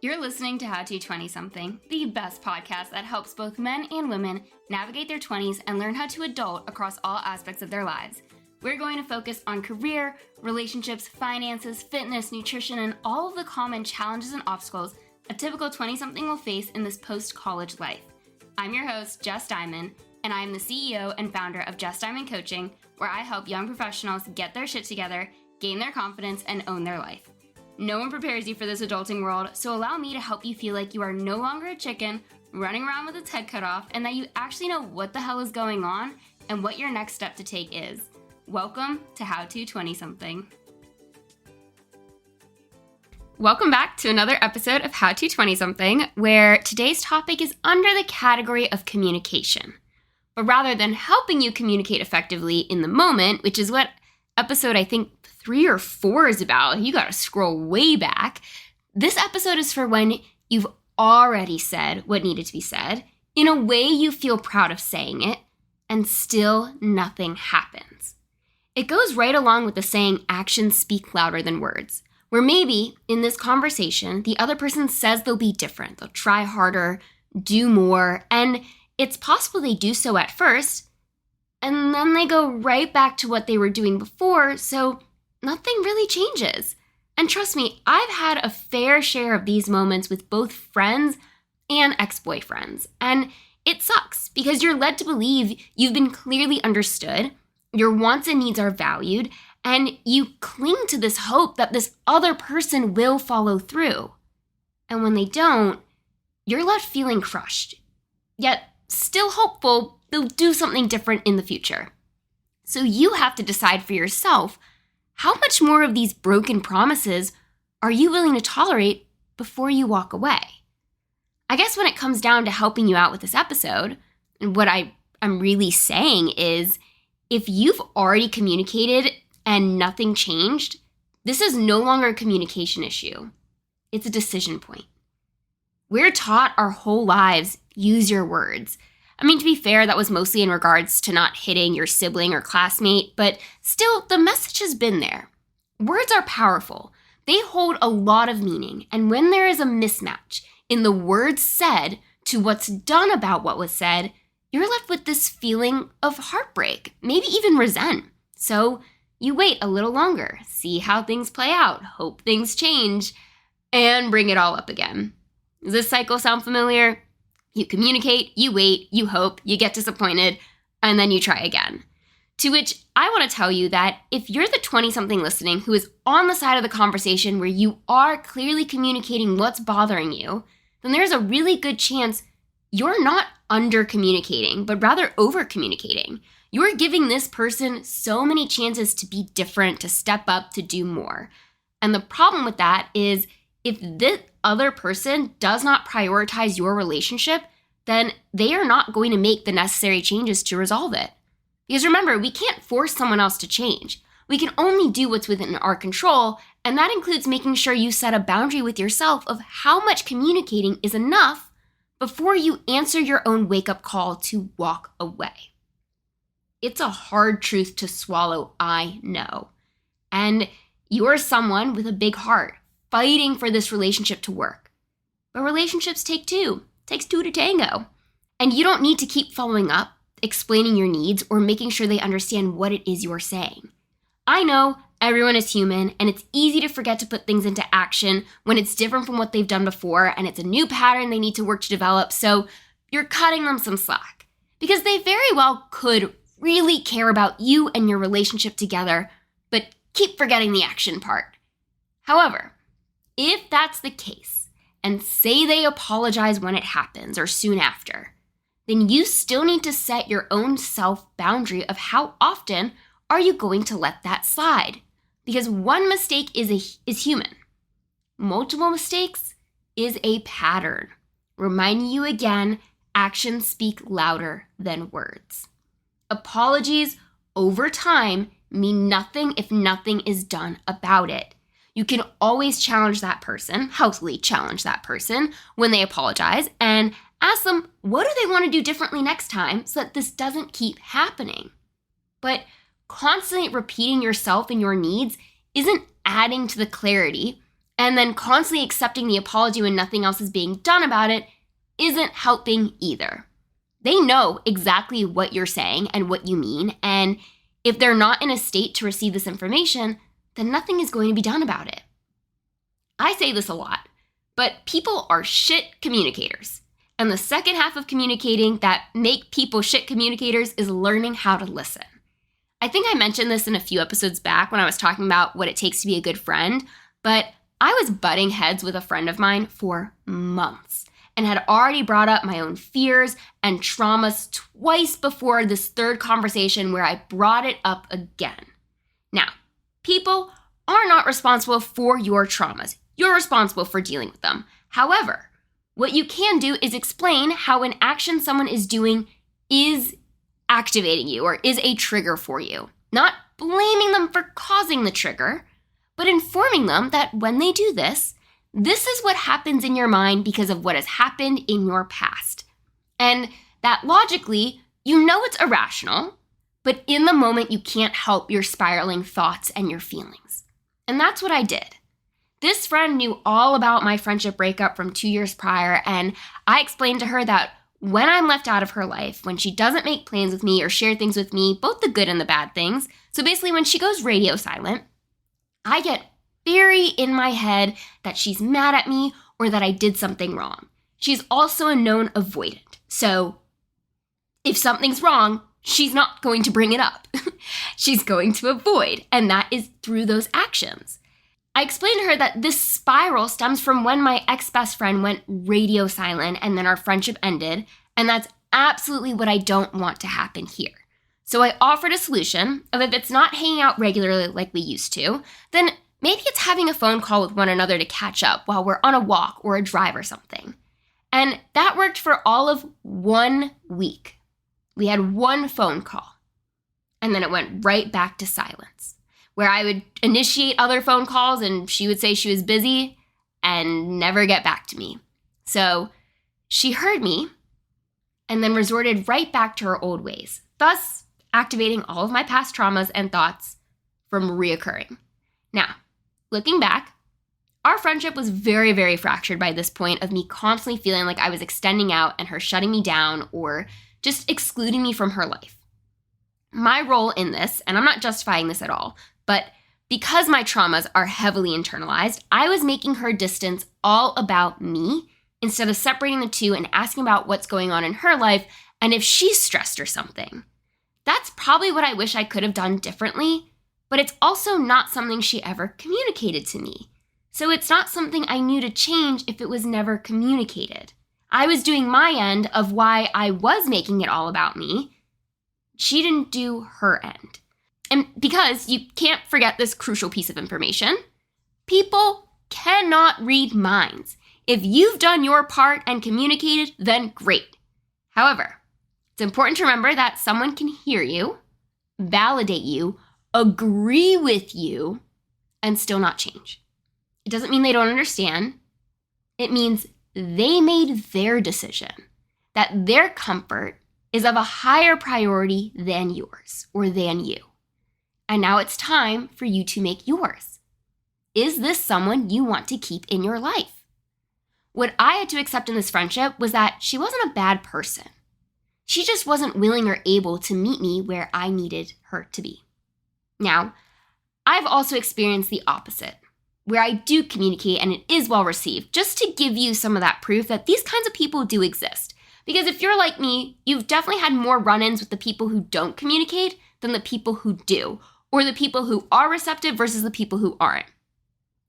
You're listening to How to 20-something, the best podcast that helps both men and women navigate their 20s and learn how to adult across all aspects of their lives. We're going to focus on career, relationships, finances, fitness, nutrition, and all of the common challenges and obstacles a typical 20-something will face in this post-college life. I'm your host, Jess Diamond, and I am the CEO and founder of Jess Diamond Coaching, where I help young professionals get their shit together, gain their confidence, and own their life. No one prepares you for this adulting world, so allow me to help you feel like you are no longer a chicken running around with its head cut off, and that you actually know what the hell is going on and what your next step to take is. Welcome to How to 20-something. Welcome back to another episode of How to 20-something, where today's topic is under the category of communication. But rather than helping you communicate effectively in the moment, which is what episode I think 3 or 4 is about, you gotta scroll way back, this episode is for when you've already said what needed to be said, in a way you feel proud of saying it, and still nothing happens. It goes right along with the saying, actions speak louder than words, where maybe in this conversation, the other person says they'll be different, they'll try harder, do more, and it's possible they do so at first, and then they go right back to what they were doing before, so nothing really changes. And trust me, I've had a fair share of these moments with both friends and ex-boyfriends. And it sucks because you're led to believe you've been clearly understood, your wants and needs are valued, and you cling to this hope that this other person will follow through. And when they don't, you're left feeling crushed, yet still hopeful they'll do something different in the future. So you have to decide for yourself, how much more of these broken promises are you willing to tolerate before you walk away? I guess when it comes down to helping you out with this episode, and what I'm really saying is, if you've already communicated and nothing changed, this is no longer a communication issue. It's a decision point. We're taught our whole lives, use your words. I mean, to be fair, that was mostly in regards to not hitting your sibling or classmate, but still, the message has been there. Words are powerful. They hold a lot of meaning, and when there is a mismatch in the words said to what's done about what was said, you're left with this feeling of heartbreak, maybe even resent. So you wait a little longer, see how things play out, hope things change, and bring it all up again. Does this cycle sound familiar? You communicate, you wait, you hope, you get disappointed, and then you try again. To which I want to tell you that if you're the 20-something listening who is on the side of the conversation where you are clearly communicating what's bothering you, then there's a really good chance you're not under-communicating, but rather over-communicating. You're giving this person so many chances to be different, to step up, to do more. And the problem with that is if this other person does not prioritize your relationship, then they are not going to make the necessary changes to resolve it. Because remember, we can't force someone else to change. We can only do what's within our control, and that includes making sure you set a boundary with yourself of how much communicating is enough before you answer your own wake-up call to walk away. It's a hard truth to swallow, I know. And you're someone with a big heart, fighting for this relationship to work. But relationships take two. It takes two to tango. And you don't need to keep following up, explaining your needs, or making sure they understand what it is you're saying. I know everyone is human, and it's easy to forget to put things into action when it's different from what they've done before, and it's a new pattern they need to work to develop, so you're cutting them some slack. Because they very well could really care about you and your relationship together, but keep forgetting the action part. However, if that's the case, and say they apologize when it happens or soon after, then you still need to set your own self-boundary of how often are you going to let that slide. Because one mistake is human. Multiple mistakes is a pattern. Reminding you again, actions speak louder than words. Apologies over time mean nothing if nothing is done about it. You can always challenge that person, healthily challenge that person when they apologize, and ask them, what do they want to do differently next time so that this doesn't keep happening? But constantly repeating yourself and your needs isn't adding to the clarity And then constantly accepting the apology when nothing else is being done about it isn't helping either. They know exactly what you're saying and what you mean, and if they're not in a state to receive this information, then nothing is going to be done about it. I say this a lot, but people are shit communicators. And the second half of communicating that make people shit communicators is learning how to listen. I think I mentioned this in a few episodes back when I was talking about what it takes to be a good friend, but I was butting heads with a friend of mine for months and had already brought up my own fears and traumas twice before this third conversation where I brought it up again. Now, people are not responsible for your traumas. You're responsible for dealing with them. However, what you can do is explain how an action someone is doing is activating you or is a trigger for you. Not blaming them for causing the trigger, but informing them that when they do this, this is what happens in your mind because of what has happened in your past. And that logically, you know it's irrational, but in the moment you can't help your spiraling thoughts and your feelings. And that's what I did. This friend knew all about my friendship breakup from 2 years prior, and I explained to her that when I'm left out of her life, when she doesn't make plans with me or share things with me, both the good and the bad things, so basically when she goes radio silent, I get very in my head that she's mad at me or that I did something wrong. She's also a known avoidant. So if something's wrong, she's not going to bring it up. She's going to avoid, and that is through those actions. I explained to her that this spiral stems from when my ex-best friend went radio silent and then our friendship ended, and that's absolutely what I don't want to happen here. So I offered a solution of if it's not hanging out regularly like we used to, then maybe it's having a phone call with one another to catch up while we're on a walk or a drive or something. And that worked for all of 1 week. We had one phone call, and then it went right back to silence, where I would initiate other phone calls and she would say she was busy and never get back to me. So she heard me and then resorted right back to her old ways, thus activating all of my past traumas and thoughts from reoccurring. Now, looking back, our friendship was very, very fractured by this point of me constantly feeling like I was extending out and her shutting me down or just excluding me from her life. My role in this, and I'm not justifying this at all, but because my traumas are heavily internalized, I was making her distance all about me instead of separating the two and asking about what's going on in her life and if she's stressed or something. That's probably what I wish I could have done differently, but it's also not something she ever communicated to me. So it's not something I knew to change if it was never communicated. I was doing my end of why I was making it all about me. She didn't do her end. And because you can't forget this crucial piece of information, people cannot read minds. If you've done your part and communicated, then great. However, it's important to remember that someone can hear you, validate you, agree with you, and still not change. It doesn't mean they don't understand. It means they made their decision, that their comfort is of a higher priority than yours or than you. And now it's time for you to make yours. Is this someone you want to keep in your life? What I had to accept in this friendship was that she wasn't a bad person. She just wasn't willing or able to meet me where I needed her to be. Now, I've also experienced the opposite, where I do communicate and it is well received, just to give you some of that proof that these kinds of people do exist. Because if you're like me, you've definitely had more run-ins with the people who don't communicate than the people who do, or the people who are receptive versus the people who aren't.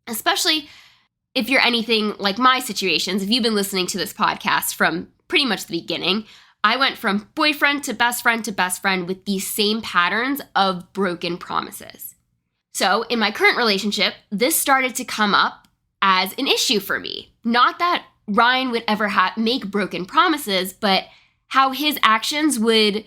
Especially if you're anything like my situations, if you've been listening to this podcast from pretty much the beginning, I went from boyfriend to best friend with these same patterns of broken promises. So in my current relationship, this started to come up as an issue for me. Not that Ryan would ever make broken promises, but how his actions would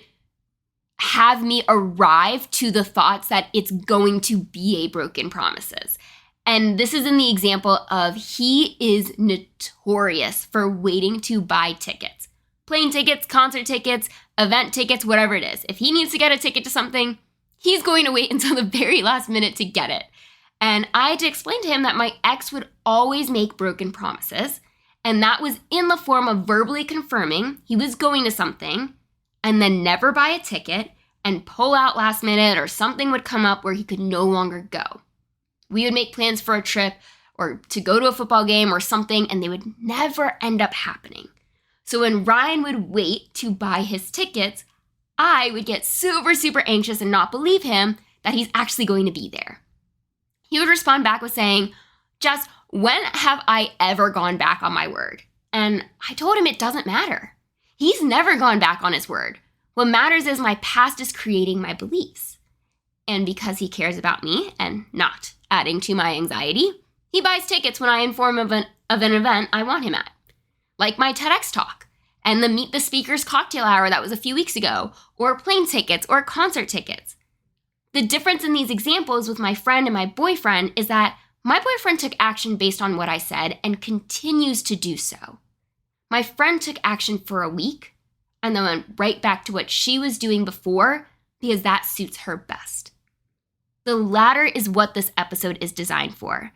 have me arrive to the thoughts that it's going to be a broken promises. And this is in the example of he is notorious for waiting to buy tickets. Plane tickets, concert tickets, event tickets, whatever it is. If he needs to get a ticket to something, he's going to wait until the very last minute to get it. And I had to explain to him that my ex would always make broken promises, and that was in the form of verbally confirming he was going to something and then never buy a ticket and pull out last minute, or something would come up where he could no longer go. We would make plans for a trip or to go to a football game or something, and they would never end up happening. So when Ryan would wait to buy his tickets, I would get super, super anxious and not believe him that he's actually going to be there. He would respond back with saying, "Jess, when have I ever gone back on my word?" And I told him it doesn't matter. He's never gone back on his word. What matters is my past is creating my beliefs. And because he cares about me and not adding to my anxiety, he buys tickets when I inform him of an event I want him at, like my TEDx talk and the Meet the Speakers cocktail hour that was a few weeks ago, or plane tickets or concert tickets. The difference in these examples with my friend and my boyfriend is that my boyfriend took action based on what I said and continues to do so. My friend took action for a week and then went right back to what she was doing before because that suits her best. The latter is what this episode is designed for.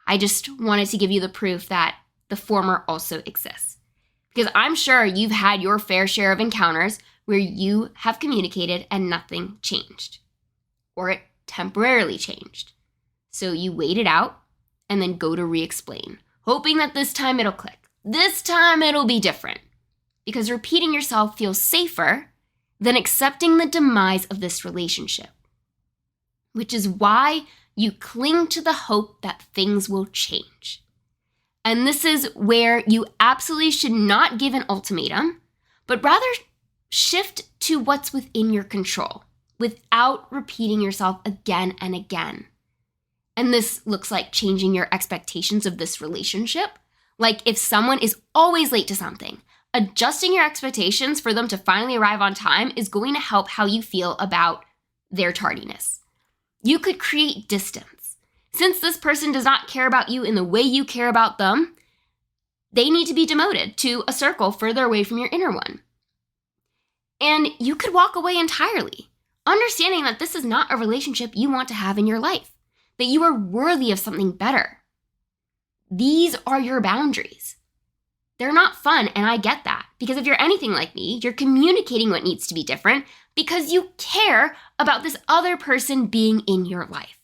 I just wanted to give you the proof that the former also exists. Because I'm sure you've had your fair share of encounters where you have communicated and nothing changed. Or it temporarily changed. So you wait it out and then go to re-explain, hoping that this time it'll click. This time it'll be different. Because repeating yourself feels safer than accepting the demise of this relationship. Which is why you cling to the hope that things will change. And this is where you absolutely should not give an ultimatum, but rather shift to what's within your control without repeating yourself again and again. And this looks like changing your expectations of this relationship. Like if someone is always late to something, adjusting your expectations for them to finally arrive on time is going to help how you feel about their tardiness. You could create distance. Since this person does not care about you in the way you care about them, they need to be demoted to a circle further away from your inner one. And you could walk away entirely, understanding that this is not a relationship you want to have in your life, that you are worthy of something better. These are your boundaries. They're not fun, and I get that, because if you're anything like me, you're communicating what needs to be different because you care about this other person being in your life.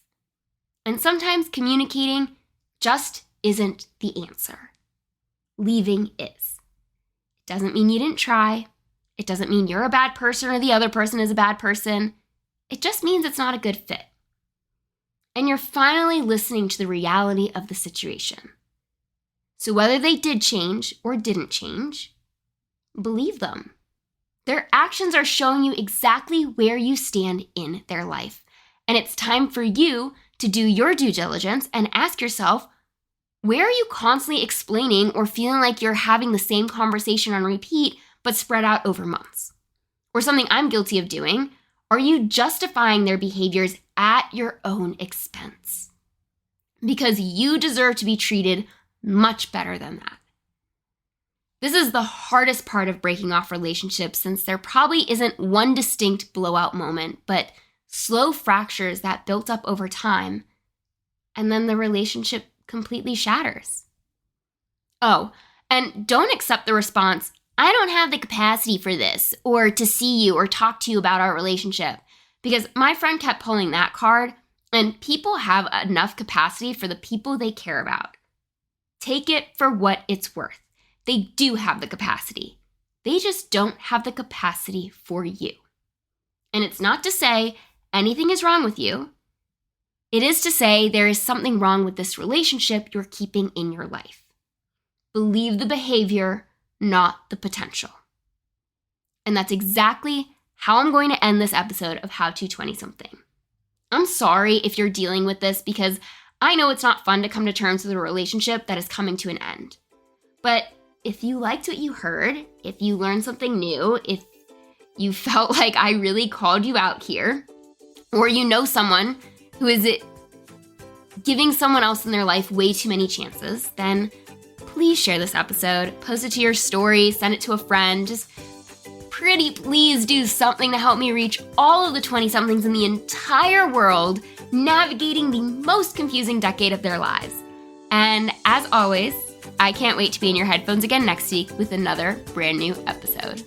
And sometimes communicating just isn't the answer. Leaving is. It doesn't mean you didn't try. It doesn't mean you're a bad person or the other person is a bad person. It just means it's not a good fit. And you're finally listening to the reality of the situation. So whether they did change or didn't change, believe them. Their actions are showing you exactly where you stand in their life. And it's time for you to do your due diligence and ask yourself, where are you constantly explaining or feeling like you're having the same conversation on repeat but spread out over months? Or something I'm guilty of doing, are you justifying their behaviors at your own expense? Because you deserve to be treated much better than that. This is the hardest part of breaking off relationships, since there probably isn't one distinct blowout moment, but slow fractures that built up over time, and then the relationship completely shatters. Oh, and don't accept the response, "I don't have the capacity for this," or to see you or talk to you about our relationship, because my friend kept pulling that card, and people have enough capacity for the people they care about. Take it for what it's worth. They do have the capacity. They just don't have the capacity for you. And it's not to say anything is wrong with you. It is to say there is something wrong with this relationship you're keeping in your life. Believe the behavior, not the potential. And that's exactly how I'm going to end this episode of How to 20-something. I'm sorry if you're dealing with this, because I know it's not fun to come to terms with a relationship that is coming to an end. But if you liked what you heard, if you learned something new, if you felt like I really called you out here, or you know someone who is giving someone else in their life way too many chances, then please share this episode, post it to your story, send it to a friend. Just pretty please do something to help me reach all of the 20-somethings in the entire world navigating the most confusing decade of their lives. And as always, I can't wait to be in your headphones again next week with another brand new episode.